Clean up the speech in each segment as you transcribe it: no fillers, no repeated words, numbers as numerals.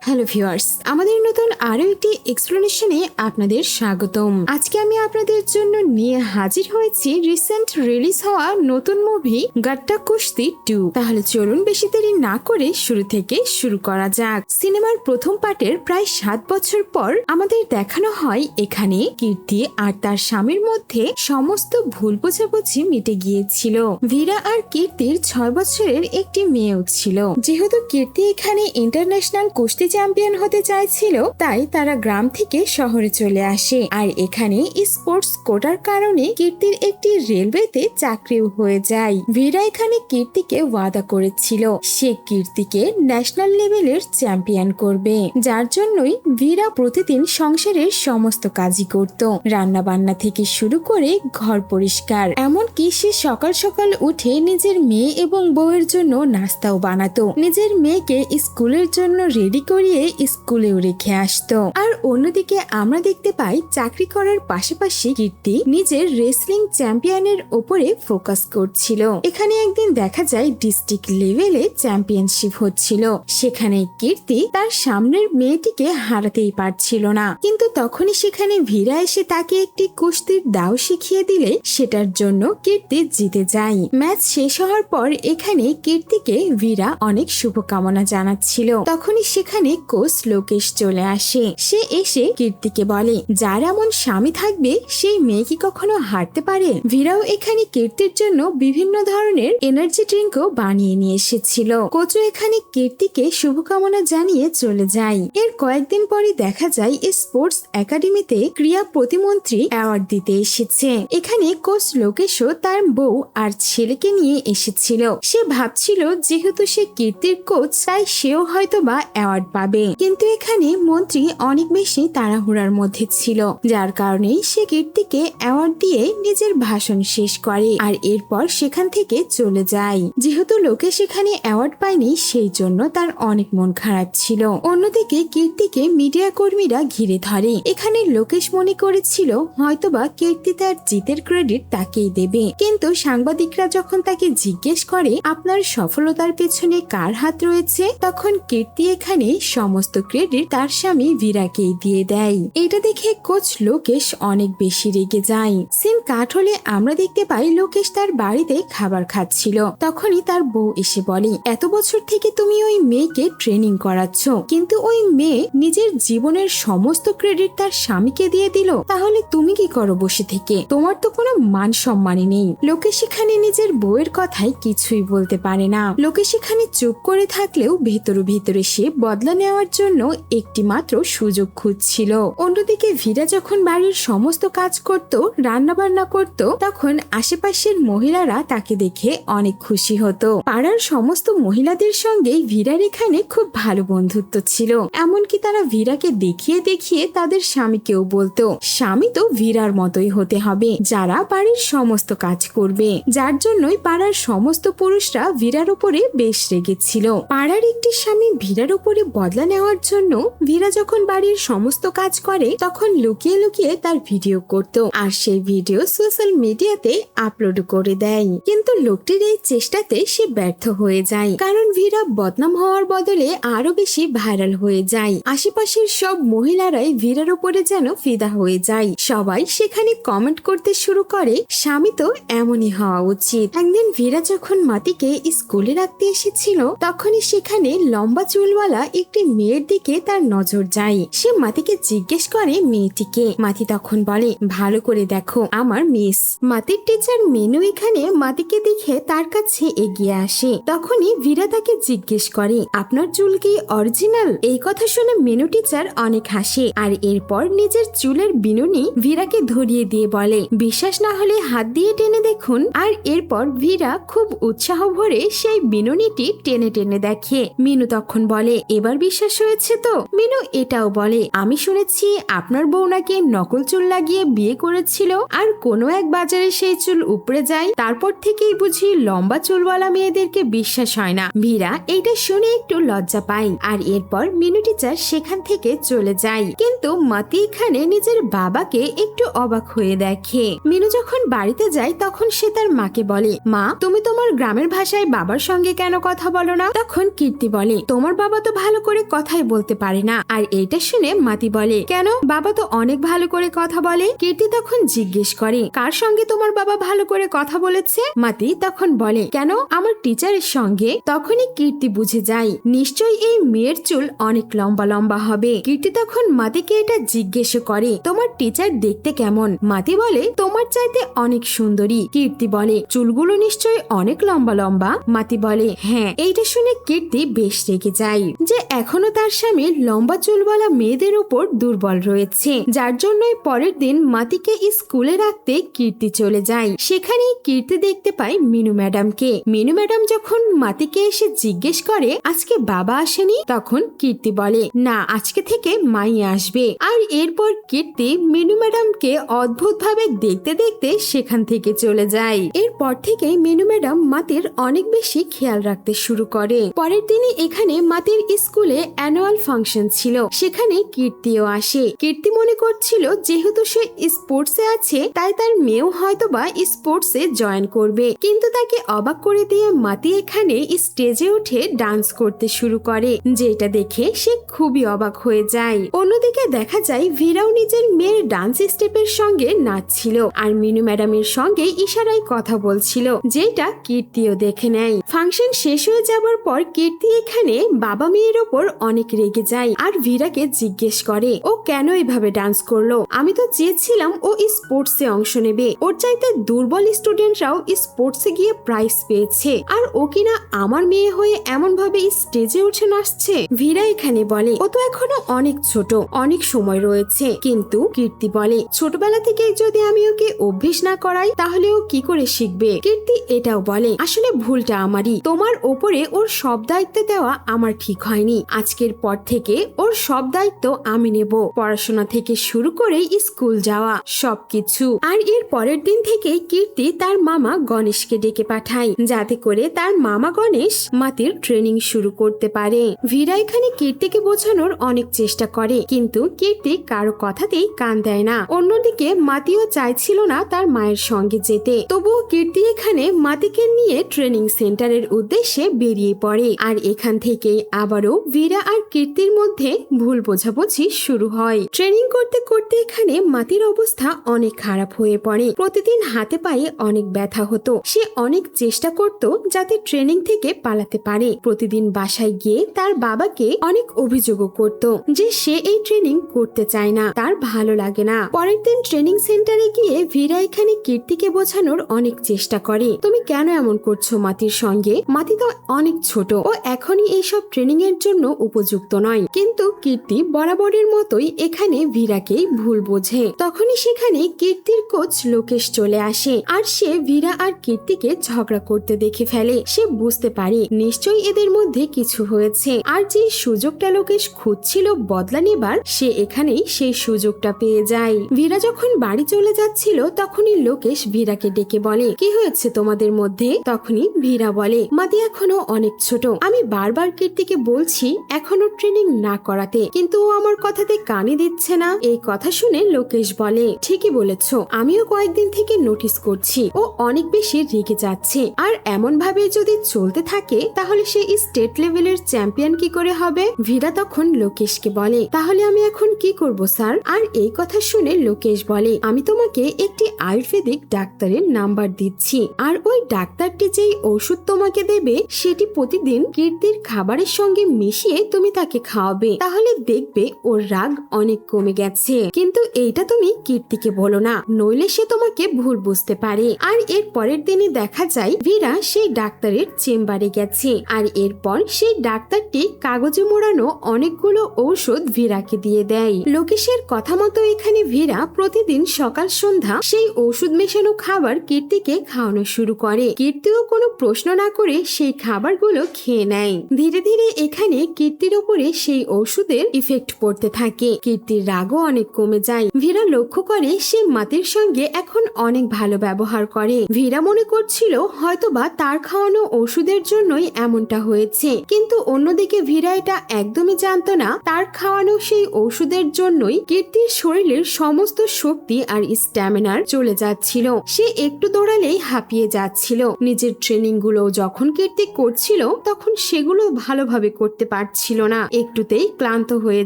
Hello viewers, আমাদের নতুন আরো একটি এক্সপ্লেনেশনে আপনাদের স্বাগতম। আজকে আমি আপনাদের জন্য নিয়ে হাজির হয়েছি রিসেন্ট রিলিজ হওয়া নতুন মুভি গাট্টা কুস্তি 2। তাহলে চলুন বেশি দেরি না করে শুরু থেকে শুরু করা যাক। সিনেমার প্রথম পার্টের প্রায় 7 বছর পর আমাদের দেখানো হয় এখানে কীর্তি আর তার স্বামীর মধ্যে সমস্ত ভুল বোঝাবুঝি মিটে গিয়েছিল। ভীরা আর কীর্তির 6 বছরের একটি মেয়েও ছিল। যেহেতু কীর্তি এখানে ইন্টারন্যাশনাল কুস্তি চ্যাম্পিয়ন হতে চাইছিল, তাই তারা গ্রাম থেকে শহরে চলে আসে। আর এখানে স্পোর্টস কোটার কারণে কীর্তির একটি রেলওয়েতে চাকরিও হয়ে যায়। ভীরা এখানে কীর্তিকে ওয়াদা করেছিল সে কীর্তিকে ন্যাশনাল লেভেলের চ্যাম্পিয়ন করবে, যার জন্যই ভীরা প্রতিদিন সংসারের সমস্ত কাজই করত, রান্না বান্না থেকে শুরু করে ঘর পরিষ্কার। এমনকি সে সকাল সকাল উঠে নিজের মেয়ে এবং বউয়ের জন্য নাস্তাও বানাতো, নিজের মেয়েকে স্কুলের জন্য রেডি করিয়ে স্কুলেও রেখে আসতো। আর অন্যদিকে আমরা দেখতে পাই চাকরি করার পাশাপাশি কীর্তি নিজের রেসলিং চ্যাম্পিয়নের উপরে ফোকাস করছিল। এখানে একদিন দেখা যায় ডিস্ট্রিক্ট লেভেলে চ্যাম্পিয়নশিপ হচ্ছিল, সেখানে কীর্তি তার সামনের মেয়েটিকে হারাতেই পারছিল না। কিন্তু তখনই সেখানে ভীরা এসে তাকে একটি কুস্তির দাও শিখিয়ে দিলে সেটার জন্য কীর্তি জিতে যায়। ম্যাচ শেষ হওয়ার পর এখানে কীর্তিকে ভীরা অনেক শুভকামনা জানাচ্ছিল। তখনই সেখানে কোচ লোকেশ চলে আসে। সে এসে কীর্তিকে বলে, যার এমন স্বামী থাকবে সেই মেয়ে কি কখনো হারতে পারে। ভীরাও এখানে কীর্তির জন্য বিভিন্ন ধরনের এনার্জি ড্রিঙ্কও বানিয়ে নিয়ে এসেছিল। কোচও এখানে কীর্তিকে শুভকামনা জানিয়ে চলে যায়। এর কয়েকদিন পরে দেখা যায় স্পোর্টস একাডেমিতে ক্রীড়া প্রতিমন্ত্রী অ্যাওয়ার্ড দিতে এসেছে। এখানে কোচ লোকেশও তার বউ আর ছেলেকে নিয়ে এসেছিল। সে ভাবছিল যেহেতু সে কীর্তির কোচ, তাই সেও হয়তো বা অ্যাওয়ার্ড পাবে। কিন্তু এখানে মন্ত্রী অনেক বেশি তাড়াহুড়ার মধ্যে ছিল, যার কারণে সে কীর্তিকে অ্যাওয়ার্ড দিয়ে নিজের ভাষণ শেষ করে আর এরপর সেখান থেকে চলে যায়। যেহেতু লোকে সেখানে অ্যাওয়ার্ড পায়নি, সেই জন্য তার অনেক মন খারাপ ছিল। অন্যদিকে কীর্তিকে মিডিয়া কর্মীরা ঘিরে ধরে। এখানে লোকেশ মনে করেছিল হয়তোবা কীর্তি তার জিতের ক্রেডিট তাকেই দেবে, কিন্তু সাংবাদিকরা যখন তাকে জিজ্ঞেস করে আপনার সফলতার পেছনে কার হাত রয়েছে, তখন কীর্তি এখানে সমস্ত ক্রেডিট তার স্বামী ভীরাকেই দিয়ে দেয়। এটা দেখে কোচ লোকেশ অনেক বেশি রেগে যায়। সিন কাট হলে আমরা দেখতে পাই লোকেশ তার বাড়িতে খাবার খাচ্ছিল। তখনই তার বউ এসে বলে, এত বছর থেকে তুমি ওই মেয়েকে ট্রেনিং করাচ্ছ, কিন্তু ওই মেয়ে নিজের জীবনের সমস্ত ক্রেডিট তার স্বামীকে দিয়ে দিল, তাহলে তুমি কি করো বসে থেকে? তোমার তো কোনো মান সম্মানই নেই। লোকেশ এখানে নিজের বউয়ের কথায় কিছুই বলতে পারে না। লোকেশ এখানে চুপ করে থাকলেও ভেতরে ভেতরে সে বদলা নেওয়ার জন্য একটি মাত্র সুযোগ খুঁজছিল। অন্যদিকে ভীরা যখন বাড়ির সমস্ত কাজ করত, রান্না বান্না করত, তখন আশেপাশের মহিলারা তাকে দেখে অনেক খুশি হতো। পাড়ার সমস্ত মহিলাদের সঙ্গে ভীরার এখানে খুব ভালো বন্ধুত্ব ছিল। এমনকি তারা ভীরাকে দেখিয়ে দেখিয়ে তাদের স্বামীকেও বলতো স্বামী তো ভীরার মতোই হতে হবে, যারা বাড়ির সমস্ত কাজ করবে। যার জন্যই পাড়ার সমস্ত পুরুষরা ভীরার উপরে বেশ রেগেছিল। পাড়ার একটি স্বামী ভীরার উপরে বদলা নেওয়ার জন্য ভীরা যখন বাড়ির সমস্ত কাজ করে তখন লুকিয়ে লুকিয়ে তার ভিডিও করত, আর সেই ভিডিও সোশ্যাল মিডিয়াতে আপলোড করে দেয়। কিন্তু লোকটির এই চেষ্টাতে সে ব্যর্থ হয়ে যায়, কারণ ভীরা বদনাম হওয়ার বদলে আরো বেশি ভাইরাল হয়ে যায়। আশেপাশের সব মহিলারাই ভীরার উপরে যেন ফিদা হয়ে যায়। সবাই সেখানে কমেন্ট করতে শুরু করে স্বামী তো এমনই হওয়া উচিত। একদিন ভীরা যখন মাতিকে স্কুলে রাখতে এসেছিল, তখনই সেখানে লম্বা চুলওয়ালা একটি মেয়ের দিকে তার নজর যায়। সে মাতিকে জিজ্ঞেস করে মেয়েটিকে। মাতি তখন বলে, ভালো করে দেখো, আমার মিস। মাতির টিচার মেনু এখানে মাতিকে দেখে তার কাছে এগিয়ে আসে। তখনই ভীরা তাকে জিজ্ঞেস করে, আপনার চুল কি অরিজিনাল? এই কথা শুনে মেনু টিচার অনেক হাসে, আর এরপর নিজের চুলের বিনুনি ভীরাকে ধরিয়ে দিয়ে বলে, বিশ্বাস না হলে হাত দিয়ে টেনে দেখুন। আর এরপর ভীরা খুব উৎসাহ ভরে সেই বিনুনিটি টেনে টেনে দেখে। মিনু তখন বলে, এবার বিশ্বাস হয়েছে তো? মিনু এটাও বলে, আমি শুনেছি আপনার বউ নাকি নকল চুল লাগিয়ে বিয়ে করেছিল, আর কোনো এক বাজারে সেই চুল উপড়ে যায়, তারপর থেকেই বুঝি লম্বা চুলওয়ালা মেয়েদেরকে বিশ্বাস হয় না। ভীরা এইটা শুনে একটু লজ্জা পায়, আর এরপর মিনু টিচার সেখান থেকে চলে যায়। কিন্তু মাতি এখানে নিজের বাবাকে একটু অবাক হয়ে দেখে। মিনু যখন বাড়িতে যায় তখন সে তার মাকে বলে, মা তুমি তোমার গ্রামের ভাষায় বাবার সঙ্গে কেন কথা বলো না? তখন কীর্তি বলে, তোমার বাবা তো ভালো করে করে কথাই বলতে পারে না। আর এটা শুনে মাতি বলে, কেন, বাবা তো অনেক ভালো করে কথা বলে। কীর্তি তখন জিজ্ঞেস করে, কার সঙ্গে তোমার বাবা ভালো করে কথা বলেছে? মাতি তখন বলে, কেন, আমার টিচারের সঙ্গে। তখনই কীর্তি বুঝে যায় নিশ্চয়ই এই মেয়ের চুল অনেক লম্বা লম্বা হবে। কীর্তি তখন মাতিকে এটা জিজ্ঞেস করে, তোমার টিচার দেখতে কেমন? মাতি বলে, তোমার চাইতে অনেক সুন্দরী। কীর্তি বলে, চুলগুলো নিশ্চয়ই অনেক লম্বা লম্বা। মাতি বলে, হ্যাঁ। এইটা শুনে কীর্তি বেশ রেগে যায় যে এখনো তার স্বামী লম্বা চুলওয়ালা মেয়েদের উপর দুর্বল রয়েছে, যার জন্যই পরের দিন মাতিকে স্কুলে রাখতে কীর্তি চলে যায়। সেখানেই কীর্তি দেখতে পায় মিনু ম্যাডামকে। মিনু ম্যাডাম যখন মাতিকে এসে জিজ্ঞেস করে আজকে বাবা আসেনি, তখন কীর্তি বলে, না, আজকে থেকে মাই আসবে। আর এরপর কীর্তি মিনু ম্যাডামকে অদ্ভুত ভাবে দেখতে দেখতে সেখান থেকে চলে যায়। এরপর থেকে মিনু ম্যাডাম মাতির অনেক বেশি খেয়াল রাখতে শুরু করে। পরের দিনই এখানে মাতির স্কুলে অ্যানুয়াল ফাংশন ছিল, সেখানে কীর্তিও আসে। কীর্তি মনে করছিল যেহেতু সে স্পোর্টসে আছে তাই তার মেয়েও হয়তোবা স্পোর্টসে জয়েন করবে, কিন্তু তাকে অবাক করে দিয়ে মাতি এখানে স্টেজে উঠে ডান্স করতে শুরু করে, যেটা দেখে সে খুবই অবাক হয়ে যায়। অন্যদিকে দেখা যায় ভীরাও নিজের মেয়ের ডান্স স্টেপের সঙ্গে নাচছিল আর মিনু ম্যাডামের সঙ্গে ইশারায় কথা বলছিল, যেটা কীর্তিও দেখে নেয়। ফাংশন শেষ হয়ে যাবার পর কীর্তি এখানে বাবা মেয়ের ওপর অনেক রেগে যায় আর ভীরাকে জিজ্ঞেস করে, ও কেন এভাবে ডান্স করলো? আমি তো চেয়েছিলাম ও স্পোর্টসে অংশ নেবে, ওর চাইতে দুর্বল স্টুডেন্টরাও স্পোর্টসে গিয়ে প্রাইজ পেয়েছে, আর ও কিনা আমার মেয়ে হয়ে এমন ভাবে স্টেজে উঠে নাচছে। ভীরা এখানে বলে, ও তো এখনো অনেক ছোট, অনেক সময় রয়েছে। কিন্তু কীর্তি বলে, ছোটবেলা থেকে যদি আমি ওকে অভ্যেস না করাই তাহলে ও কি করে শিখবে? কীর্তি এটাও বলে, আসলে ভুলটা আমারই, তোমার ওপরে ওর সব দায়িত্ব দেওয়া আমার ঠিক হয়নি। আজকের পর থেকে ওর সব দায়িত্ব আমি নেব, পড়াশোনা থেকে শুরু করে স্কুল যাওয়া সবকিছু। আর এর পরের দিন থেকে কীর্তি তার মামা গণেশকে ডেকে পাঠায়, যাতে করে তার মামা গণেশ মাতির ট্রেনিং শুরু করতে পারে। ভীরা এখানে কীর্তিকে বোঝানোর অনেক চেষ্টা করে, কিন্তু কীর্তি কারো কথাতেই কান দেয় না। অন্যদিকে মাতিও চাইছিল না তার মায়ের সঙ্গে যেতে, তবুও কীর্তি এখানে মাতিকে নিয়ে ট্রেনিং সেন্টারের উদ্দেশ্যে বেরিয়ে পড়ে। আর এখান থেকে আবারও ভীরা আর কীর্তির মধ্যে ভুল বোঝাবুঝি শুরু হয়। ট্রেনিং করতে করতে এখানে মাতির অবস্থা অনেক খারাপ হয়ে পড়ে, প্রতিদিন হাতে পায়ে অনেক ব্যথা হতো। সে অনেক চেষ্টা করত যাতে ট্রেনিং থেকে পালাতে পারে। প্রতিদিন বাসায় গিয়ে তার বাবাকে অনেক অভিযোগও করত যে সে এই ট্রেনিং করতে চায় না, তার ভালো লাগে না। পরের দিন ট্রেনিং সেন্টারে গিয়ে ভীরা এখানে কীর্তিকে বোঝানোর অনেক চেষ্টা করে, তুমি কেন এমন করছো মাতির সঙ্গে? মাতি তো অনেক ছোট, ও এখনই এইসব ট্রেনিং এর জন্য উপযুক্ত নয়। কিন্তু কীর্তি বরাবরের মতোই এখানে ভীরাকেই ভুল বোঝে। তখনই সেখানে কীর্তির কোচ লোকেশ চলে আসে আর সে ভীরা আর কীর্তিকে ঝগড়া করতে দেখে ফেলে। সে বুঝতে পারে নিশ্চয়ই এদের মধ্যে কিছু হয়েছে, আর যে সুযোগটা লোকেশ খুঁজছিল বদলা নেবার, সে এখানেই সেই সুযোগটা পেয়ে যায়। ভীরা যখন বাড়ি চলে যাচ্ছিল তখনই লোকেশ ভীরাকে ডেকে বলে, কি হয়েছে তোমাদের মধ্যে? তখনই ভীরা বলে, মাতি এখনো অনেক ছোট, আমি বারবার কীর্তিকে বলছি এখনো ট্রেনিং না করাতে, কিন্তু ও আমার কথাতে কানে দিচ্ছে না। এই কথা শুনে লোকেশ বলে, ঠিকই বলেছ, আমিও কয়েকদিন থেকে নোটিস করছি ও অনেক বেশি রেগে যাচ্ছে, আর এমন ভাবে যদি চলতে থাকে তাহলে সে স্টেট লেভেলের চ্যাম্পিয়ন কি করে হবে? ভীরা তখন লোকেশকে বলে, তাহলে আমি এখন কি করব স্যার? আর এই কথা শুনে লোকেশ বলে, আমি তোমাকে একটি আয়ুর্বেদিক ডাক্তারের নাম্বার দিচ্ছি, আর ওই ডাক্তারটি যেই ওষুধ তোমাকে দেবে সেটি প্রতিদিন কীর্তির খাবারের সঙ্গে মিশিয়ে তুমি তাকে খাওয়াবে, তাহলে দেখবে ওর রাগ অনেক কমে গেছে। কিন্তু এইটা তুমি কীর্তিকে বলো না, নইলে সে তোমাকে ভুল বুঝতে পারে। আর এর পরের দিনে দেখা যায় ভীরা সেই ডাক্তারের চেম্বারে গেছে, আর এরপর সেই ডাক্তারটি কাগজে মোড়ানো অনেকগুলো ঔষধ ভীরাকে দিয়ে দেয়। লোকেশের কথা মতো এখানে ভীরা প্রতিদিন সকাল সন্ধ্যা সেই ওষুধ মেশানো খাবার কীর্তিকে খাওয়ানো শুরু করে। কীর্তিও কোনো প্রশ্ন না করে সেই খাবারগুলো খেয়ে নেয়। ধীরে ধীরে এখানে কীর্তির উপরে সেই ওষুধের ইফেক্ট পড়তে থাকে। কীর্তির রাগও অনেক কমে যায়। ভীরা লক্ষ্য করে সে মাতির সঙ্গে এখন অনেক ভালো ব্যবহার করে। ভীরা মনে করছিল হয়তোবা তার খাওয়ানো ওষুধের জন্যই এমনটা হয়েছে, কিন্তু অন্যদিকে ভীরা এটা একদমই জানতো না তার খাওয়ানো সেই ওষুধের জন্যই কীর্তির শরীরের সমস্ত শক্তি আর স্ট্যামিনার চলে যাচ্ছিল। সে একটু দৌড়ালেই হাঁপিয়ে যাচ্ছিল। নিজের ট্রেনিং গুলো যখন কীর্তি করছিল তখন সেগুলো ভালোভাবে করতে পারছিল পারছিল না, একটুতেই ক্লান্ত হয়ে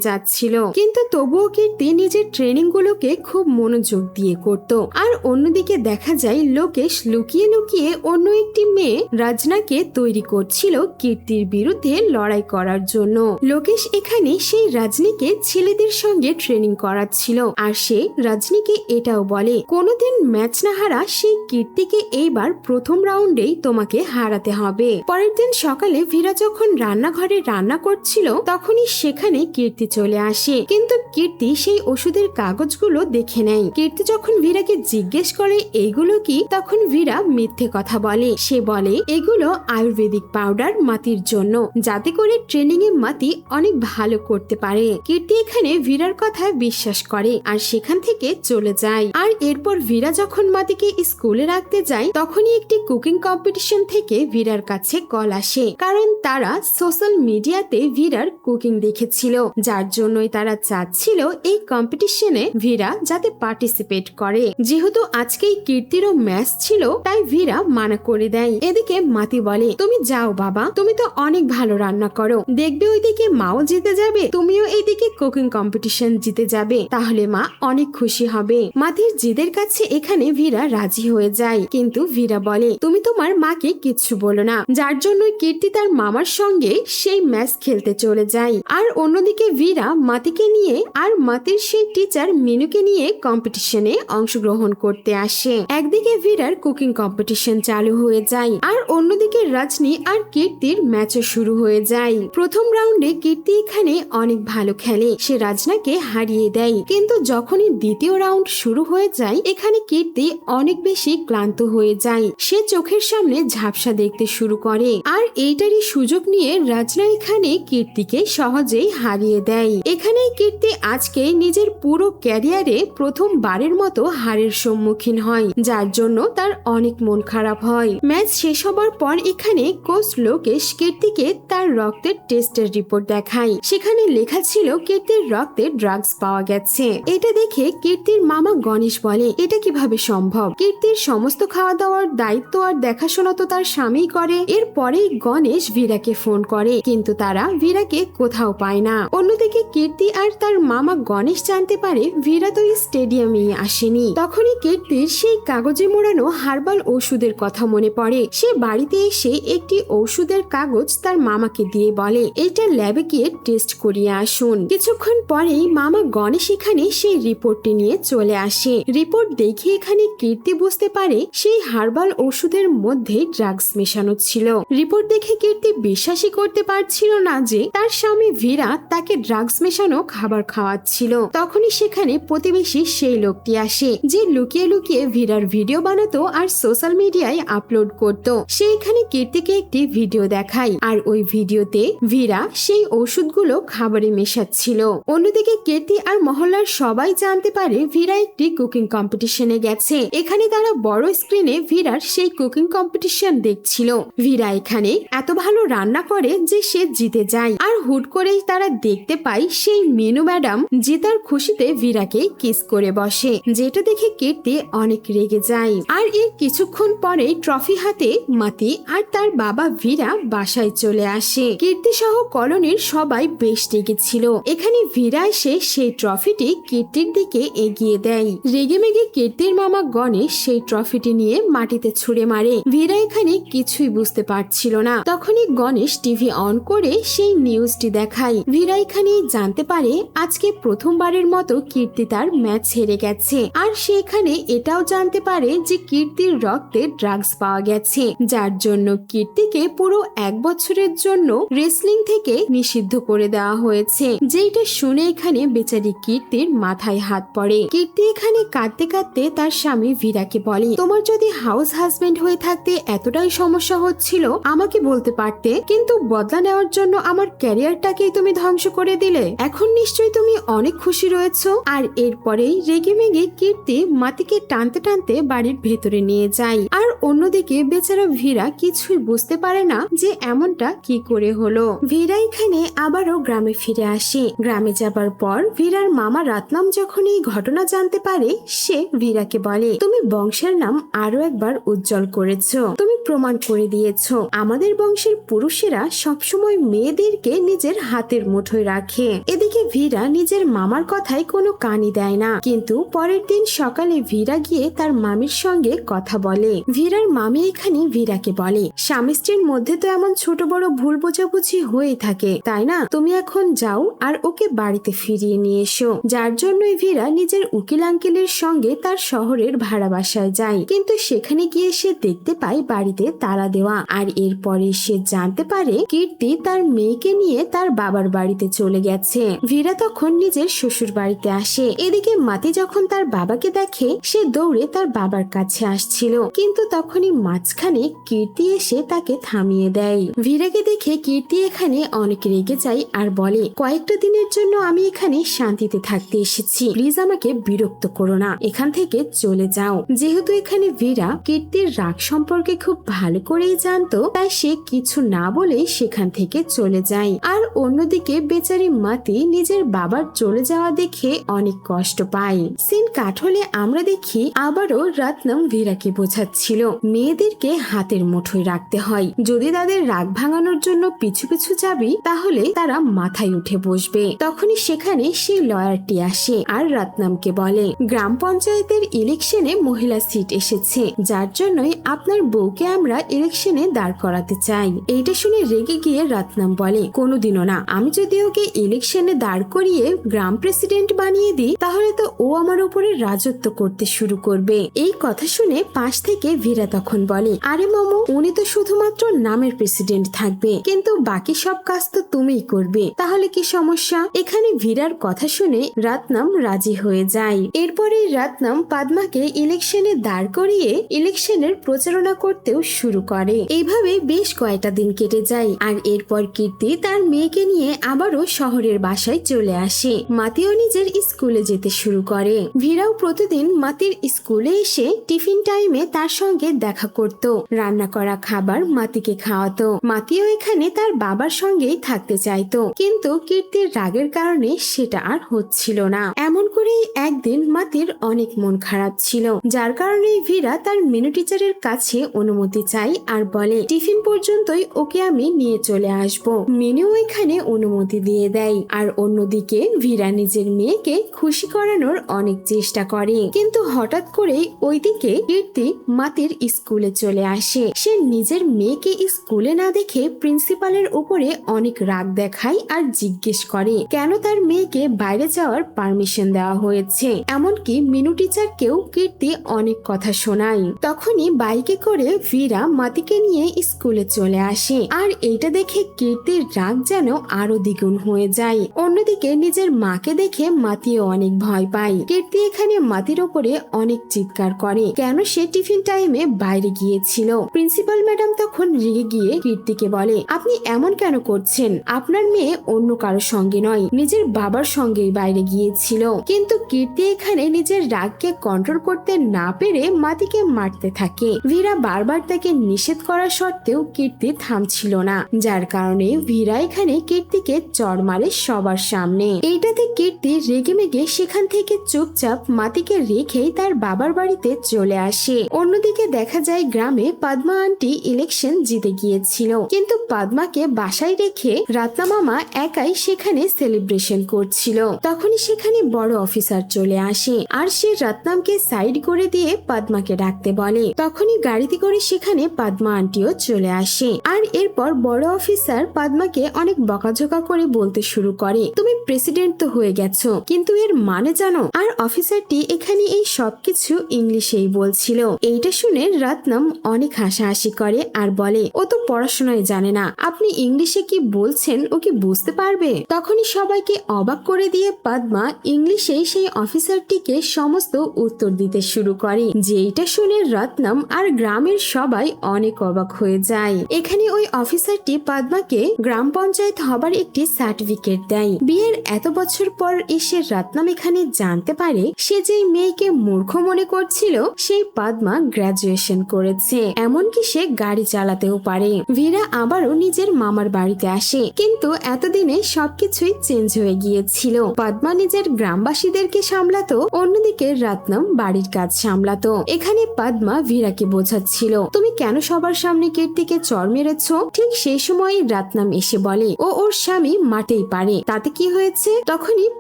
যাচ্ছিল। কিন্তু তবুও কীর্তি নিজের ট্রেনিং গুলোকে খুব মনোযোগ দিয়ে করত। আর অন্যদিকে দেখা যায় লোকেশ লুকিয়ে লুকিয়ে অন্য একটি মেয়ে রাজনাকে তৈরি করছিল কীর্তির বিরুদ্ধে লড়াই করার জন্য। লোকেশ এখানে সেই রাজনীকে ছেলেদের সঙ্গে ট্রেনিং করাচ্ছিল, আর সে রাজনীকে এটাও বলে কোনোদিন ম্যাচ না হারা সেই কীর্তিকে এইবার প্রথম রাউন্ডেই তোমাকে হারাতে হবে। পরের দিন সকালে ভীরা যখন রান্নাঘরে রান্না করছিল তখনই সেখানে কীর্তি চলে আসে, কিন্তু কীর্তি সেই ওষুধের কাগজগুলো দেখে নেয়। কীর্তি যখন ভীরাকে জিজ্ঞেস করে এইগুলো কি, তখন ভীরা মিথ্যে কথা বলে। সে বলে এগুলো আয়ুর্বেদিক পাউডার মাতির জন্য, যাতে করে ট্রেনিং এ মাতি অনেক ভালো করতে পারে। কীর্তি এখানে ভীরার কথা বিশ্বাস করে আর সেখান থেকে চলে যায়। আর এরপর ভীরা যখন মাতিকে স্কুলে রাখতে যায় তখনই একটি কুকিং কম্পিটিশন থেকে ভীরার কাছে কল আসে, কারণ তারা সোশ্যাল মিডিয়াতে ভীরার কুকিং দেখেছিল, যার জন্যই তারা চাচ্ছিল এই কম্পিটিশনে ভীরা যাতে পার্টিসিপেট করে। যেহেতু আজকেই কীর্তিরও ম্যাচ ছিল তাই ভীরা মানা করে দেয়। এদিকে মাতি বলে তুমি যাও বাবা, তুমি তো অনেক ভালো রান্না করো, দেখবে ওইদিকে মাও জিতে যাবে, তুমিও এইদিকে কুকিং কম্পিটিশন জিতে যাবে, তাহলে মা অনেক খুশি হবে। মাতির জিদের কাছে এখানে ভীরা রাজি হয়ে যায়, কিন্তু ভীরা বলে তুমি তোমার মাকে কিচ্ছু বলো না, যার জন্য কীর্তি তার মামার সঙ্গে সেই ম্যাচ খেলতে চলে যায়। আর অন্যদিকে ভীরা মাতিকে নিয়ে আর মাতির সেই টিচার মিনুকে নিয়ে কম্পিটিশনে অংশগ্রহণ করতে আসে। একদিকে ভীরার কুকিং কম্পিটিশন চালু হয়ে যায় আর অন্যদিকে রাজনী আর কীর্তির ম্যাচও শুরু হয়ে যায়। প্রথম রাউন্ডে কীর্তি এখানে অনেক ভালো খেলে, সে রাজনাকে হারিয়ে দেয়, কিন্তু যখনই দ্বিতীয় রাউন্ড শুরু হয়ে যায় এখানে কীর্তি অনেক বেশি ক্লান্ত হয়ে যায়। সে চোখের সামনে ঝাপসা দেখতে শুরু করে আর এইটারই সুযোগ নিয়ে রাজনা এখানে কীর্তিকে সহজেই হারিয়ে দেয়। এখানেই কীর্তি আজকে নিজের পুরো ক্যারিয়ারে প্রথমবারের মতো হারের সম্মুখীন হয়, যার জন্য তার অনেক মন খারাপ হয়। ম্যাচ শেষ হবার পর এখানে কোচ লোকেশ কীর্তিকে তার রক্তের টেস্টের রিপোর্ট দেখায়। সেখানে লেখা ছিল কীর্তির রক্তে ড্রাগস পাওয়া গেছে। এটা দেখে কীর্তির মামা গণেশ বলে এটা কিভাবে সম্ভব, কীর্তির সমস্ত খাওয়া দাওয়ার দায়িত্ব আর দেখাশোনা তো তার স্বামী করে। এরপরেই গণেশ ভীরাকে ফোন করে, কিন্তু তারা ভীরাকে কোথাও পায় না। অন্যদিকে কীর্তি আর তার মামা গণেশ জানতে পারে ভীরা তো স্টেডিয়ামে আসেনি। তখনই কীর্তির সেই কাগজে মোড়ানো হার্বাল ওষুধের কথা মনে পড়ে। সে বাড়িতে এসে একটি ওষুধের কাগজ তার মামাকে দিয়ে বলে এটা ল্যাবে গিয়ে টেস্ট করিয়ে আসুন। কিছুক্ষণ পরেই মামা গণেশ এখানে সেই রিপোর্টটি নিয়ে চলে আসে। রিপোর্ট দেখে এখানে কীর্তি বুঝতে পারে সেই হার্বাল ওষুধের মধ্যে ড্রাগস মেশানো ছিল। রিপোর্ট দেখে কীর্তি বিশ্বাসই করতে পারছিল না যে তার স্বামী ভীরা তাকে ড্রাগস মেশানো খাবার খাওয়াচ্ছিল। তখনই সেখানে প্রতিবেশী সেই লোকটি আসে যে লুকিয়ে লুকিয়ে ভীরার ভিডিও বানাতো আর সোশ্যাল মিডিয়ায় আপলোড করত। সে এখানে কীর্তিকে একটি ভিডিও দেখায় আর ওই ভিডিওতে ভীরা সেই ওষুধগুলো খাবারে মেশাচ্ছিল। অন্যদিকে কীর্তি আর মহল্লার সবাই জানতে পারে ভীরা একটি কুকিং কম্পিটিশনে গেছে। এখানে তারা বড় স্ক্রিনে ভীরার সেই কুকিং কম্পিটিশন দেখছিল। ভীরা এখানে এত ভালো রান্না করে যে সে জিতে যায় আর হুট করেই তারা দেখতে পায় সেই মিনু ম্যাডাম জেতার খুশিতে ভীরাকে কিস করে বসে, যেটা দেখে কীর্তি অনেক রেগে যায়। আর এর কিছুক্ষণ পরে ট্রফি হাতে মাতি আর তার বাবা ভীরা বাসায় চলে আসে। কীর্তি সহ কলোনির সবাই বেশ রেগেছিল। এখানে ভীরা এসে সেই ট্রফিটি কীর্তির দিকে এগিয়ে দেয়। রেগে মেগে কীর্তির মামা গণেশ সেই ট্রফিটি নিয়ে মাটিতে ছুঁড়ে মারে। ভীরা এখানে কিছুই বুঝতে পারছিল না। তখনই গণেশ টিভি অন করে সেই নিউজটি দেখায়। ভীরা এখানে জানতে পারে আজকে প্রথমবারের মতো কীর্তি তার ম্যাচ হেরে গেছে। আর সে এখানে এটাও জানতে পারে যে কীর্তির রক্তে ড্রাগস পাওয়া গেছে, যার জন্য কীর্তিকে পুরো 1 বছরের জন্য রেসলিং থেকে নিষিদ্ধ করে দেওয়া হয়েছে। যেটা শুনে এখানে বেচারি কীর্তির মাথায় হাত পড়ে। কীর্তি এখানে কাঁদতে কাঁদতে তার স্বামী ভীরাকে বলে তোমার যদি হাউস হাজবেন্ড হয়ে থাকতে এতটাই সমস্যা হচ্ছিল আমাকে বলতে পারতে, কিন্তু বদলা নেওয়ার জন্য আমার ক্যারিয়ারটাকেই তুমি ধ্বংস করে দিলে। এখন নিশ্চয়ই তুমি অনেক খুশি রয়েছো। আর এরপরেই রেগে মেগে কীর্তি মাতিকে টানতে টানতে বাড়ির ভেতরে নিয়ে যায়। আর অন্যদিকে বেচারা ভীরা কিছুই বুঝতে পারে না যে এমনটা কি করে হলো। ভীরা এখানে আবারও গ্রামে ফিরে আসে। গ্রামে যাবার পর ভীরার মামা রাতনাম যখন এই ঘটনা জানতে পারে সে ভীরাকে বলে তুমি বংশের নাম আরো একবার উজ্জ্বল করেছো, তুমি প্রমাণ করে দিয়েছো আমাদের বংশের পুরুষেরা সবসময় মেয়ে মেয়েদেরকে নিজের হাতের মুঠোয় রাখে। এদিকে ভীরা নিজের মামার কথায় কোনো কানই দেয় না, কিন্তু পরের দিন সকালে ভীরা গিয়ে তার মামির সঙ্গে কথা বলে। ভীরার মামি এখানে ভীরাকে বলে, স্বামী স্ত্রীর মধ্যে তো এমন ছোট বড় ভুল বোঝাবুঝি হয়ে থাকে, তাই না? তুমি এখন যাও আর ওকে বাড়িতে ফিরিয়ে নিয়ে এসো। যার জন্যই ভীরা নিজের উকিল আঙ্কেলের সঙ্গে তার শহরের ভাড়া বাসায় যায়, কিন্তু সেখানে গিয়ে সে দেখতে পায় বাড়িতে তালা দেওয়া। আর এরপরে সে জানতে পারে কীর্তি তার মেয়েকে নিয়ে তার বাবার বাড়িতে চলে গেছে। ভীরা তখন নিজের শ্বশুর বাড়িতে আসে। এদিকে মাতি যখন তার বাবাকে দেখে, সে দৌড়ে তার বাবার কাছে আসছিল, কিন্তু তখনই মাঝখানে কীর্তি এসে তাকে থামিয়ে দেয়। ভীরাকে দেখে কীর্তি এখানে অনেক রেগে যায় আর বলে, কয়েকটা দিনের জন্য আমি এখানে শান্তিতে থাকতে এসেছি, প্লিজ আমাকে বিরক্ত করো না, এখান থেকে চলে যাও। যেহেতু এখানে ভীরা কীর্তির রাগ সম্পর্কে খুব ভালো করেই জানতো, তাই সে কিছু না বলে সেখান থেকে চলে যায়। আর অন্যদিকে বেচারি মাতি নিজের বাবার চলে যাওয়া দেখে অনেক কষ্ট পায়। সিন কাট হলে আমরা দেখি আবারও রত্নম ভীরাকে বোঝাচ্ছিল মেয়েদেরকে হাতের মুঠোয় রাখতে হয়, যদি তাদের রাগ ভাঙানোর জন্য পিছু পিছু যাবি তাহলে তারা মাথায় উঠে বসবে। তখনই সেখানে সেই লয়ারটি আসে আর রত্নমকে বলে, গ্রাম পঞ্চায়েতের ইলেকশনে মহিলা সিট এসেছে, যার জন্যই আপনার বউকে আমরা ইলেকশনে দাঁড় করাতে চাই। এইটা শুনে রেগে গিয়ে রত্নম বলে, কোনোদিনও না, আমি যদি ওকে ইলেকশনে দাঁড় করিয়ে গ্রাম প্রেসিডেন্ট বানিয়ে দিই তাহলে তো ও আমার উপরে রাজত্ব করতে শুরু করবে। এই কথা শুনে পাশ থেকে ভীরা তখন বলে, আরে মামু, উনি তো শুধুমাত্র নামের প্রেসিডেন্ট থাকবে, কিন্তু বাকি সব কাজ তো তুমিই করবে, তাহলে কি সমস্যা? এখানে ভীরার কথা শুনে রত্নম রাজি হয়ে যায়। এরপরে রত্নম পদ্মাকে ইলেকশনে দাঁড় করিয়ে ইলেকশনের প্রচারণা করতেও শুরু করে। এইভাবে বেশ কয়েকটা দিন কেটে যায়। আর এরপর কীর্তি তার মেয়েকে নিয়ে আবারও শহরের বাসায় চলে আসে। মাতিও নিজের স্কুলে যেতে শুরু করে। ভীরাও প্রতিদিন মাতির স্কুলে এসে টিফিন টাইমে তার সঙ্গে দেখা করত, রান্না করা খাবার মাতিকে খাওয়াতো। মাতিও এখানে তার বাবার সঙ্গেই থাকতে চাইতো, কিন্তু কীর্তির রাগের কারণে সেটা আর হচ্ছিল না। এমন করেই একদিন মাতির অনেক মন খারাপ ছিল, যার কারণে ভীরা তার মেনু টিচারের কাছে অনুমতি চাই আর বলে, টিফিন পর্যন্তই ওকে আমি নিয়ে চলে আসব। মেনু এখানে অনুমতি দিয়ে দেয়। আর অন্যদিকে ভীরা নিজের মেয়েকে খুশি করানোর অনেক চেষ্টা করে, কিন্তু হঠাৎ করেই ওইদিকে কীর্তি মাতির স্কুলে চলে আসে। সে নিজের মেয়েকে স্কুলে না দেখে প্রিন্সিপালের উপরে অনেক রাগ দেখায় আর জিজ্ঞেস করে কেন তার মেয়েকে বাইরে যাওয়ার পারমিশন দেওয়া হয়েছে। এমনকি মেনু টিচারকেও কীর্তি অনেক কথা শোনায়। তখনই বাইকে করে ভীরা মাতিকে নিয়ে স্কুলে চলে আসে। আর এইটা দেখে কীর্তির রাগ যেন আরো দ্বিগুণ হয়ে যায়। অন্যদিকে নিজের মাকে দেখে মাতিও অনেক ভয় পায়। কীর্তি এখানে মাতির ওপরে অনেক চিৎকার করে কেন সে টিফিন টাইমে বাইরে গিয়েছিল। প্রিন্সিপাল ম্যাডাম তখন রেগে গিয়ে কীর্তিকে বলে, আপনি এমন কেন করছেন? আপনার মেয়ে অন্য কারোর সঙ্গে নয়, নিজের বাবার সঙ্গেই বাইরে গিয়েছিল। কিন্তু কীর্তি এখানে নিজের রাগকে কন্ট্রোল করতে না পেরে মাতিকে মারতে থাকে। ভীরা বারবার তাকে নিষেধ করা সত্ত্বেও কীর্তি থামছিল না, যার কারণে ভীরা এখানে কীর্তিকে চড় মারে সবার সামনে। এইটাতে কীর্তি রেগে মেগে সেখান থেকে চুপচাপ মাতিকে রেখেই তার বাবার বাড়িতে চলে আসে। অন্যদিকে দেখা যায় গ্রামে পদ্মা আন্টি ইলেকশন জিতে গিয়েছিল, কিন্তু পদ্মাকে বাসায় রেখে রত্না মামা একাই সেখানে সেলিব্রেশন করছিল। তখনই সেখানে বড় অফিসার চলে আসে আর সে রত্নামকে সাইড করে দিয়ে পদ্মাকে ডাকতে বলে। তখনই গাড়িতে করে সেখানে পদ্মা আন্টিও চলে আসে। আর এরপর বড় অফিসার পদ্মাকে অনেক বকাঝকা করে বলতে শুরু করে, তুমি প্রেসিডেন্ট তো হয়ে গেছো, কিন্তু এর মানে জানো? আর অফিসারটি এখানে এই সবকিছু ইংলিশেই বলছিল। এইটা শুনে রত্নম অনেক হাসাহাসি করে আর বলে, ও তো পড়াশোনায় জানে না, আপনি ইংলিশে কি বলছেন ও কি বুঝতে পারবে? তখনই সবাইকে অবাক করে দিয়ে পদ্মা ইংলিশে সেই অফিসারটিকে সমস্ত উত্তর দিতে শুরু করে, যেটা শুনে রত্নম আর গ্রামের সবাই অনেক অবাক হয়ে যায়। এখানে ওই অফিসারটি পদ্মাকে গ্রাম পঞ্চায়েত হবার একটি সার্টিফিকেট দেয়। বিয়ের এত বছর পর এসে রত্নম এখানে জানতে পারে সে যেই মেয়েকে মূর্খ মনে করছিল সেই পদ্মা গ্রাজুয়েশন করেছে, এমনকি সে গাড়ি চালাতেও পারে। ভীরা আবারও নিজের মামার বাড়িতে আসে, কিন্তু এতদিনে সবকিছুই চেঞ্জ হয়ে গিয়েছিল। পদ্মা নিজের গ্রামবাসীদেরকে সামলাতো, অন্যদিকে রত্নম বাড়ির কাজ সামলাতো। এখানে পদ্মা ভীরাকে বোঝাচ্ছিল, তুমি কেন সবার সামনে কীর্তিকে চড় মেরেছ? ঠিক সেই সময় রত্নম রাতনাম এসে বলে ও ওর স্বামী মারতেই পারে, তাতে কি হয়েছে? তখনই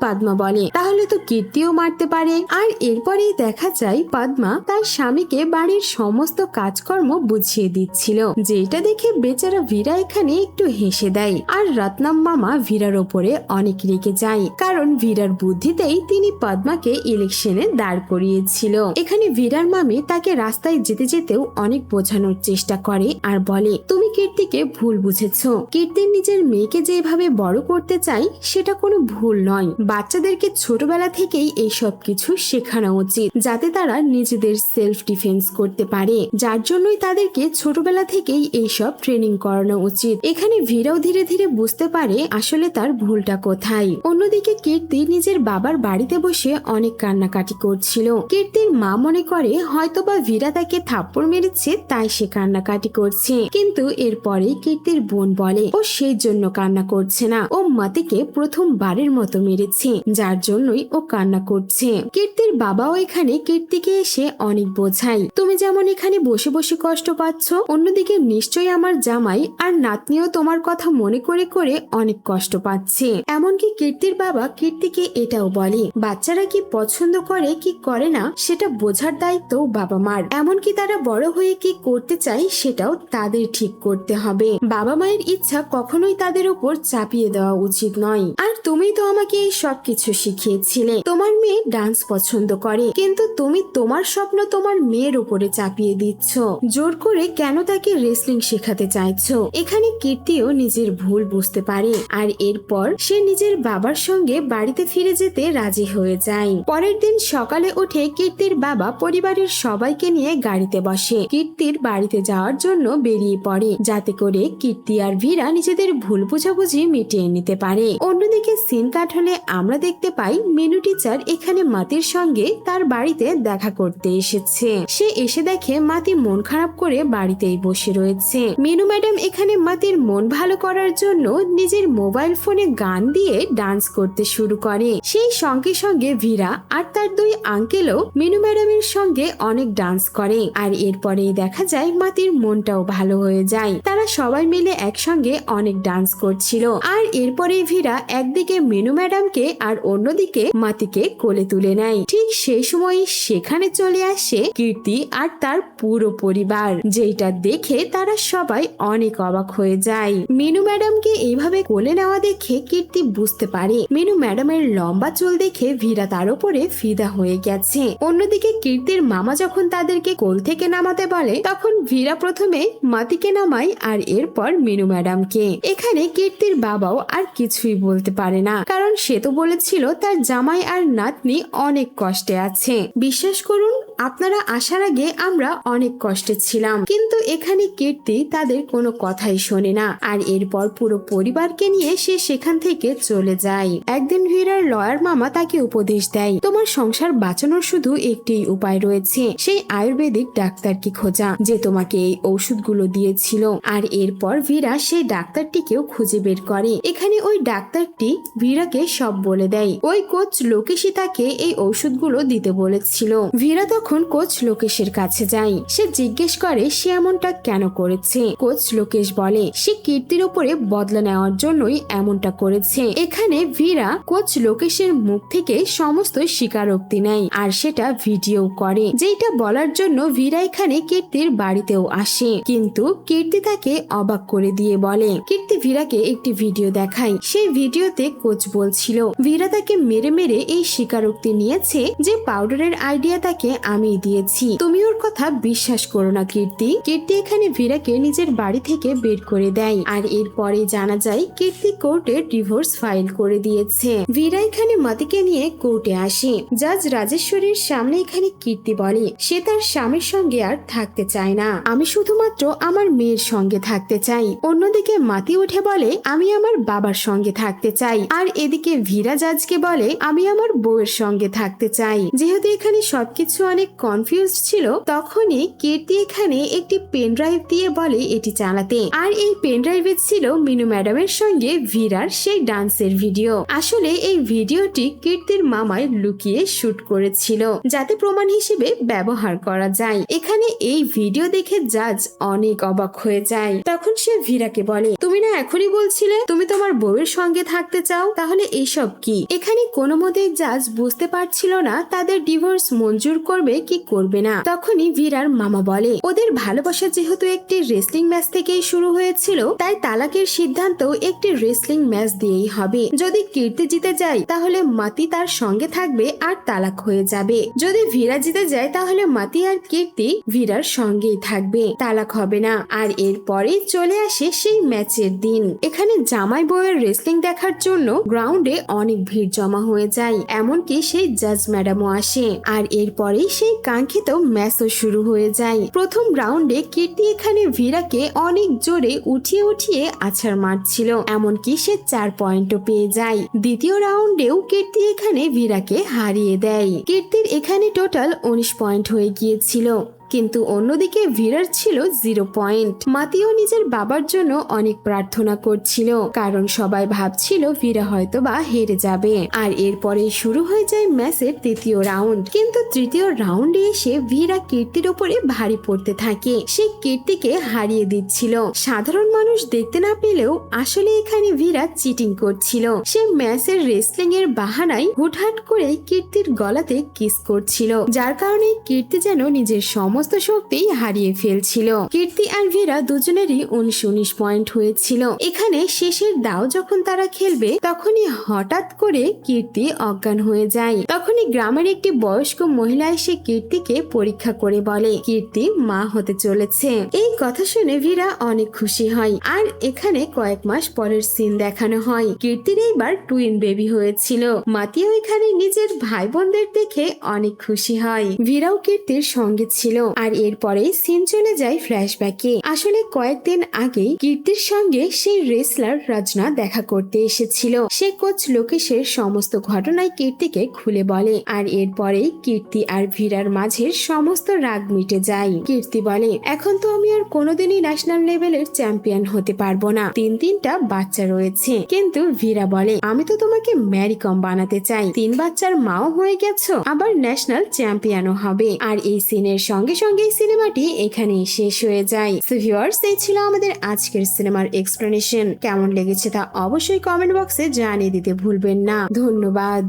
পদ্মা বলে তাহলে তো কীর্তিও মারতে পারে। আর এরপরেই দেখা যায় পদ্মা তার স্বামীকে বাড়ির সমস্ত কাজকর্ম বুঝিয়ে দিচ্ছিল, যেটা দেখে বেচারা ভীরা এখানে একটু হেসে দেয়। আর রত্নাম মামা ভীরার ওপরে অনেক রেগে যায়, কারণ ভীরার বুদ্ধিতেই তিনি পদ্মাকে ইলেকশনে দাঁড় করিয়েছিল। এখানে ভীরার মামি তাকে রাস্তায় যেতে যেতেও অনেক বোঝানোর চেষ্টা করে আর বলে তুমি কীর্তিকে ভুল বুঝেছো। কীর্তির নিজের মেয়েকে যেভাবে বড় করতে চাই সেটা কোনো ভুল নয়। বাচ্চাদেরকে ছোটবেলা থেকেই এইসব কিছু শেখানো উচিত, যাতে তারা নিজেদের সেলফ ডিফেন্স করতে পারে, যার জন্যই তাদেরকে ছোটবেলা থেকেই এইসব ট্রেনিং করানো উচিত। এখানে ভীরাও ধীরে ধীরে বুঝতে পারে আসলে তার ভুলটা কোথায়। অন্যদিকে কীর্তি নিজের বাবার বাড়িতে বসে অনেক কান্নাকাটি করছিল। কীর্তির মা মনে করে হয়তোবা ভীরা তাকে থাপ্পড় মেরেছে, তাই সে কান্নাকাটি করছে। কিন্তু এরপরে কীর্তির বোন বলে ও সেই জন্য কান্না করছে না, ও মাতিকে প্রথমবারের মতো মেরেছে, যার জন্যই ও কান্না করছে। কীর্তির বাবাও এখানে কীর্তিকে এসে অনেক বোঝায়, তুমি যেমন এখানে বসে বসে কষ্ট পাচ্ছ, অন্যদিকে নিশ্চয়ই আমার জামাই আর নাতনিও তোমার কথা মনে করে করে অনেক কষ্ট পাচ্ছে। এমনকি কীর্তির বাবা কীর্তিকে এটাও বলে বাচ্চারা কি পছন্দ করে কি করে না সেটা বোঝার দায়িত্ব বাবা মার, এমনকি তারা বড় হয়ে কি করতে চায় সেটাও তাদের ঠিক করতে হবে। বাবা মায়ের ইচ্ছা কখনোই তাদের উপর চাপিয়ে দেওয়া উচিত নয়। আর তুমি তো আমাকে এই সবকিছু শিখিয়েছিলে। তোমার মেয়ে ডান্স পছন্দ করে, কিন্তু তুমি তোমার স্বপ্ন তোমার মেয়ের উপরে চাপিয়ে দিচ্ছ, জোর করে কেন তাকে রেসলিং শেখাতে চাইছো? এখানে কীর্তিও নিজের ভুল বুঝতে পারে আর এরপর সে নিজের বাবার সঙ্গে বাড়িতে ফিরে যেতে রাজি হয়ে যায়। পরের দিন সকালে উঠে কীর্তির বাবা পরিবারের সবাইকে নিয়ে গাড়িতে বসে কীর্তির বাড়িতে যাওয়ার জন্য বেরিয়ে পড়ে, যাতে করে কীর্তি আর ভীরা নিজেদের ভুল বোঝাবুঝি মিটিয়ে নিতে পারে। অন্যদিকে সিন কাট হলে আমরা দেখতে পাই মিনু টিচার এখানে মাতির সঙ্গে তার বাড়িতে দেখা করতে এসেছে। সে এসে দেখে মাতি মন খারাপ করে বাড়িতেই বসে রয়েছে। মিনু ম্যাডাম এখানে মাতির মন ভালো করার জন্য নিজের মোবাইল ফোনে গান দিয়ে ডান্স করতে শুরু করে। সেই সঙ্গে সঙ্গে ভীরা আর তার দুই আঙ্কেলও মিনু ম্যাডামের সঙ্গে অনেক ডান্স করে। আর এরপরেই দেখা যায় মাতির মনটাও ভালো হয়ে যায়, তারা সবাই মিলে একসঙ্গে অনেক ডান্স করছিল। আর এরপরে ভীরা একদিকে মিনু ম্যাডামকে আর অন্যদিকে মাতিকে কোলে তুলে নেয়। ঠিক সেই সময় সেখানে চলে আসে কীর্তি আর তার পুরো পরিবার, যেটা দেখে তারা সবাই অনেক অবাক হয়ে যায়। মিনু ম্যাডামকে এইভাবে কোলে নেওয়া দেখে কীর্তি বুঝতে পারে মিনু ম্যাডামের লম্বা চুল দেখে ভীরা তার উপরে ফিদা হয়ে গেছে। অন্যদিকে কীর্তির মামা যখন তাদেরকে কোল থেকে নামাতে বলে তখন ভীরা প্রথমে মাতিকে নামায় আর এরপর মিনু ম্যাডামকে। এখানে কীর্তির বাবাও আর কিছুই বলতে পারে না, কারণ সে তো বলেছিল তার জামাই আর নাতনি অনেক কষ্টে আছে। বিশ্বাস করুন আপনারা আসার আগে আমরা অনেক কষ্টে ছিলাম, কিন্তু এখানে কীর্তি তাদের কোনো কথাই শোনে না। আর এরপর পুরো পরিবারকে নিয়ে সে সেখান থেকে চলে যায়। একদিন ভীরার লয়ার মামা তাকে উপদেশ দেয় তোমার সংসার বাঁচানোর শুধু একটি উপায় রয়েছে, সেই আয়ুর্বেদিক ডাক্তারকে খোঁজা যে তোমাকে এই ওষুধগুলো দিয়েছিল। আর এরপর ভীরা সেই ডাক্তারটিকেও খুঁজে বের করে। এখানে ওই ডাক্তারটি ভীরাকে সব বলে দেয়। ওই কোচ লোকেশই তাকে এই ওষুধগুলো দিতে বলেছিল। ভীরা তখন কোচ লোকেশের কাছে যায়। সে জিজ্ঞেস করে সে এমনটা কেন করেছে। কোচ লোকেশ বলে সে কীর্তির উপরে বদলা নেওয়ার জন্যই এমনটা করেছে। এখানে ভীরা কোচ লোকেশের মুখ থেকে সমস্ত স্বীকারোক্তি নেয় আর সেটা ভিডিও করে, যেটা বলার জন্য ভীরা এখানে কীর্তির বাড়িতেও আসে। কিন্তু কীর্তি তাকে অবাক করে দিয়ে বলে কীর্তি ভীরাকে একটি ভিডিও দেখায়। সেই ভিডিওতে কোচ বলছিল ভীরা তাকে মেরে মেরে এই স্বীকারোক্তি নিয়েছে যে পাউডারের আইডিয়া তাকে আমি দিয়েছি। তুমি ওর কথা বিশ্বাস করো না কীর্তি। কীর্তি এখানে ভীরাকে নিজের বাড়ি থেকে বের করে দেয়। আর এরপরে জানা যায় কীর্তি কোর্টে ডিভোর্স ফাইল করে দিয়েছে। ভীরা এখানে মাতিকে নিয়ে কোর্টে আসে। জাজ রাজেশ্বরীর সামনে এখানে কীর্তি বলে সে তার স্বামীর সঙ্গে আর থাকতে চায় না, আমি শুধুমাত্র আমার মেয়ের সঙ্গে থাকতে চাই। অন্যদিকে মাতি উঠে বলে আমি আমার বাবার সঙ্গে থাকতে চাই। আর এদিকে ভীরা জাজকে বলে আমি আমার বউয়ের সঙ্গে থাকতে চাই। যেহেতু এখানে সবকিছু অনেক কনফিউজড ছিল, তখনই কীর্তি এখানে একটি পেন ড্রাইভ দিয়ে বলে এটি চালাতে। আর এই পেন ড্রাইভে ছিল মিনু ম্যাডামের সঙ্গে ভীরার সেই ডান্সের ভিডিও। আসলে এই ভিডিওটি কীর্তির মামায় লুকিয়ে শুট করেছিল, যাতে প্রমাণ হিসেবে ব্যবহার করা যায়। এখানে এই ভিডিও দেখে জাজ অনেক অবাক হয়ে যায়। তখন তখন সে ভীরাকে বলে, তুমি না এখনই বলছিলে তুমি তোমার বউয়ের সঙ্গে থাকতে চাও, তাহলে এইসব কি? এখানে কোনো মতেই জাজ বুঝতে পারছিল না তাদের ডিভোর্স মঞ্জুর করবে কি করবে না। তখনই ভীরার মামা বলে, ওদের ভালোবাসা যেহেতু একটি রেসলিং ম্যাচ থেকেই শুরু হয়েছিল, তাই তালাকের সিদ্ধান্ত একটি রেসলিং ম্যাচ দিয়েই হবে। যদি কীর্তি জিতে যায় তাহলে মাতি তার সঙ্গে থাকবে আর তালাক হয়ে যাবে। যদি ভীরা জিতে যায় তাহলে মাতি আর কীর্তি ভীরার সঙ্গেই থাকবে, তালাক হবে না। আর এরপরে চলে আসে সেই ম্যাচের দিন। এখানে জামাই বউয়ের রেসলিং দেখার জন্য গ্রাউন্ডে অনেক ভিড় জমা হয়ে যায়, এমনকি সেই জাজ ম্যাডামও আসে। আর এরপরেই সেই কাঙ্ক্ষিত ম্যাচও শুরু হয়ে যায়। প্রথম রাউন্ডে কীর্তি এখানে ভীরাকে অনেক জোরে উঠিয়ে উঠিয়ে আছাড় মারছিল, এমনকি সে 4 পয়েন্টও পেয়ে যায়। দ্বিতীয় রাউন্ডেও কীর্তি এখানে ভীরাকে হারিয়ে দেয়। কীর্তির এখানে টোটাল 19 পয়েন্ট হয়ে গিয়েছিল, কিন্তু অন্যদিকে ভীরার ছিল 0 পয়েন্ট। মাতিও নিজের বাবার জন্য অনেক প্রার্থনা করছিল, কারণ সবাই ভাবছিল ভীরা হয়তো বা হেরে যাবে। আর এরপরে শুরু হয়ে যায় ম্যাচের তৃতীয় রাউন্ড। কিন্তু তৃতীয় রাউন্ডে এসে ভীরা কীর্তির উপরে ভারী পড়তে থাকে, সে কীর্তিকে হারিয়ে দিচ্ছিল। সাধারণ মানুষ দেখতে না পেলেও আসলে এখানে ভীরা চিটিং করছিল। সে ম্যাচের রেসলিং এর বাহানায় হুটহাট করে কীর্তির গলাতে কিস করছিল, যার কারণে কীর্তি যেন নিজের সমস্ত শক্তি হারিয়ে ফেলছিল। কীর্তি আর ভীরা দুজনেরই 19 পয়েন্ট হয়েছিল। এখানে শেষের দাও যখন তারা খেলবে তখনই হঠাৎ করে কীর্তি অজ্ঞান হয়ে যায়। তখনই গ্রামের একটি বয়স্ক মহিলা এসে কীর্তিকে পরীক্ষা করে বলে কীর্তি মা হতে চলেছে। এই কথা শুনে ভীরা অনেক খুশি হয়। আর এখানে কয়েক মাস পরের সিন দেখানো হয়। কীর্তির এইবার টুইন বেবি হয়েছিল। মাতিও এখানে নিজের ভাই বোনদের দেখে অনেক খুশি হয়। ভীরাও কীর্তির সঙ্গে ছিল। আর এরপরে সিন চলে যায় ফ্ল্যাশব্যাকে। আসলে কয়েকদিন আগেই কীর্তির সঙ্গে সেই রেসলার রচনা দেখা করতে এসেছিল। সে কোচ লোকেশের সমস্ত ঘটনায় কীর্তিকে খুলে বলে। আর এরপরে কীর্তি আর ভীরার মাঝের সমস্ত রাগ মিটে যায়। কীর্তি বলে, এখন তো আমি আর কোনোদিনই ন্যাশনাল লেভেলের চ্যাম্পিয়ন হতে পারবো না, তিনটা বাচ্চা রয়েছে। কিন্তু ভীরা বলে, আমি তো তোমাকে ম্যারি কম বানাতে চাই, 3 বাচ্চার মাও হয়ে গেছো, আবার ন্যাশনাল চ্যাম্পিয়নও হবে। আর এই সিনের সঙ্গে সঙ্গে সিনেমাটি এখানেই শেষ হয়ে যায়। সো ভিউয়ার্স, এই ছিল আমাদের আজকের সিনেমার এক্সপ্লেনেশন। কেমন লেগেছে তা অবশ্যই কমেন্ট বক্সে জানিয়ে দিতে ভুলবেন না। ধন্যবাদ।